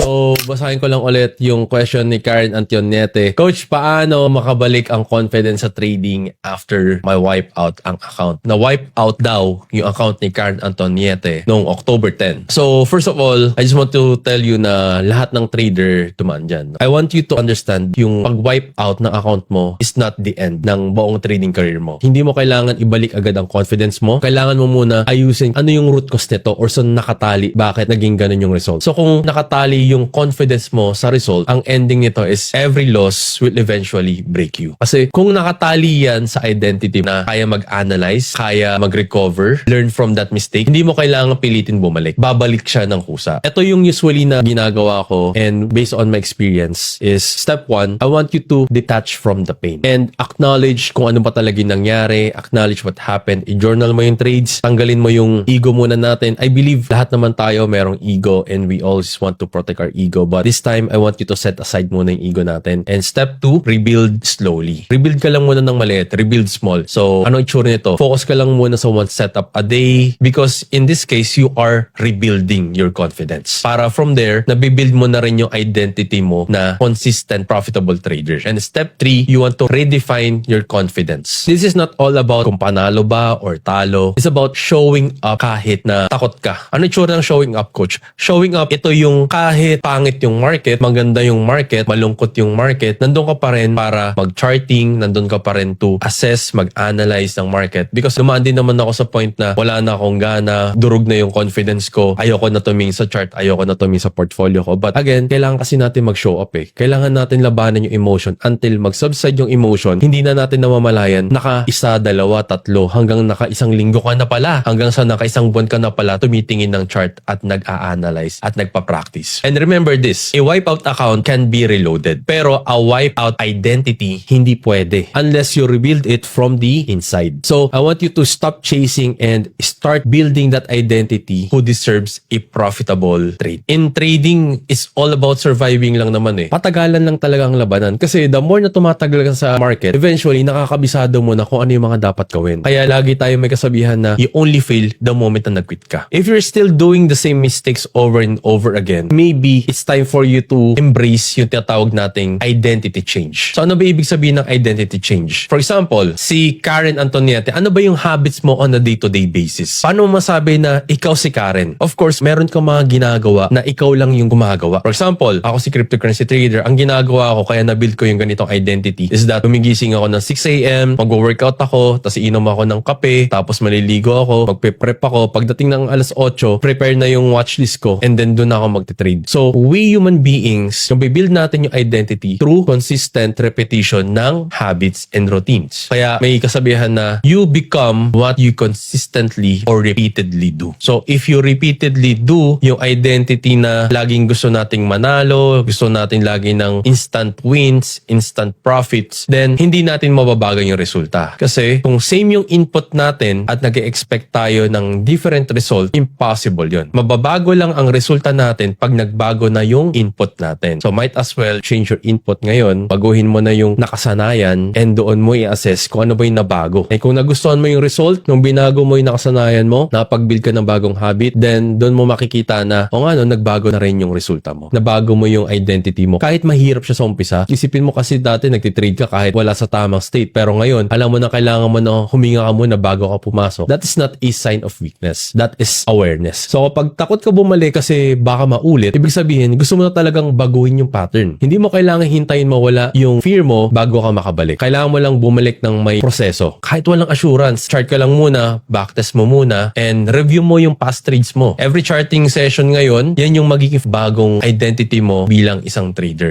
So, basahin ko lang ulit yung question ni Karen Antionete. Coach, paano makabalik ang confidence sa trading after my wipe out ang account? Na-wipe out daw yung account ni Karen Antionete noong October 10. So, first of all, I just want to tell you na lahat ng trader tumaan dyan. I want you to understand yung pag-wipe out ng account mo is not the end ng buong trading career mo. Hindi mo kailangan ibalik agad ang confidence mo. Kailangan mo muna ayusin ano yung root cause nito or saan nakatali, bakit naging ganun yung result. So, kung nakatali yung confidence mo sa result, ang ending nito is every loss will eventually break you. Kasi kung nakatali yan sa identity na kaya mag-analyze, kaya mag-recover, learn from that mistake, hindi mo kailangan pilitin bumalik. Babalik siya ng kusa. Ito yung usually na ginagawa ko and based on my experience is step 1, I want you to detach from the pain and acknowledge kung ano ba talaga yung nangyari, acknowledge what happened, i-journal mo yung trades, tanggalin mo yung ego muna natin. I believe lahat naman tayo merong ego and we always want to protect our ego. But this time, I want you to set aside muna yung ego natin. And step 2, rebuild slowly. Rebuild ka lang muna ng maliit. Rebuild small. So, ano itsura nito? Focus ka lang muna sa one setup a day because in this case, you are rebuilding your confidence. Para from there, nabibuild mo na rin yung identity mo na consistent, profitable trader. And step 3, you want to redefine your confidence. This is not all about kung panalo ba or talo. It's about showing up kahit na takot ka. Ano itsura ng showing up, coach? Showing up, ito yung kahit pangit yung market, maganda yung market, malungkot yung market, nandun ka pa rin para mag-charting, nandun ka pa rin to assess, mag-analyze ng market. Because dumaan din naman ako sa point na wala na akong gana, durog na yung confidence ko, ayoko na tumingin sa chart, ayoko na tumingin sa portfolio ko. But again, kailangan kasi natin mag-show up eh. Kailangan natin labanan yung emotion until mag-subside yung emotion. Hindi na natin namamalayan, naka-isa, dalawa, tatlo, hanggang naka-isang linggo ka na pala, hanggang sa naka-isang buwan ka na pala, tumitingin ng chart at nag-a-analyze at nagpa-practice. And remember this, a wipeout account can be reloaded. Pero a wipeout identity, hindi pwede unless you rebuild it from the inside. So, I want you to stop chasing and start building that identity who deserves a profitable trade. In trading, it's all about surviving lang naman eh. Patagalan lang talaga ang labanan. Kasi the more na tumatagal ka sa market, eventually, nakakabisado mo na kung ano yung mga dapat gawin. Kaya lagi tayo may kasabihan na you only fail the moment na nag-quit ka. If you're still doing the same mistakes over and over again, maybe it's time for you to embrace yung tinatawag nating identity change. So ano ba ibig sabihin ng identity change? For example, si Karen Antionete, ano ba yung habits mo on a day-to-day basis? Paano mo masabi na ikaw si Karen? Of course, meron kang mga ginagawa na ikaw lang yung gumagawa. For example, ako si cryptocurrency trader, ang ginagawa ko kaya na-build ko yung ganitong identity is that gumigising ako ng 6 a.m., mag-workout ako, tapos inom ako ng kape, tapos maliligo ako, magpe-prep ako. Pagdating ng alas 8, prepare na yung watchlist ko and then doon ako magte-trade. So, we human beings, yung build natin yung identity through consistent repetition ng habits and routines. Kaya may kasabihan na you become what you consistently or repeatedly do. So, if you repeatedly do yung identity na laging gusto nating manalo, gusto natin lagi ng instant wins, instant profits, then hindi natin mababago yung resulta. Kasi kung same yung input natin at nag-expect tayo ng different result, impossible yun. Mababago lang ang resulta natin pag nagbago na yung input natin. So might as well change your input ngayon, baguhin mo na yung nakasanayan and doon mo i-assess kung ano ba yung nabago. Eh kung nagustuhan mo yung result, nung binago mo yung nakasanayan mo, napag-build ka ng bagong habit, then doon mo makikita na, o nga no, nagbago na rin yung resulta mo. Nabago mo yung identity mo. Kahit mahirap siya sa umpisa, isipin mo kasi dati nagtitrade ka kahit wala sa tamang state. Pero ngayon, alam mo na kailangan mo na huminga ka muna bago ka pumasok. That is not a sign of weakness. That is awareness. So kapag takot ka bumalik kasi baka maulit, ibig sabihin, gusto mo na talagang baguhin yung pattern. Hindi mo kailangan hintayin mawala yung fear mo bago ka makabalik. Kailangan mo lang bumalik ng may proseso. Kahit walang assurance, chart ka lang muna, backtest mo muna, and review mo yung past trades mo. Every charting session ngayon, yan yung magiging bagong identity mo bilang isang trader.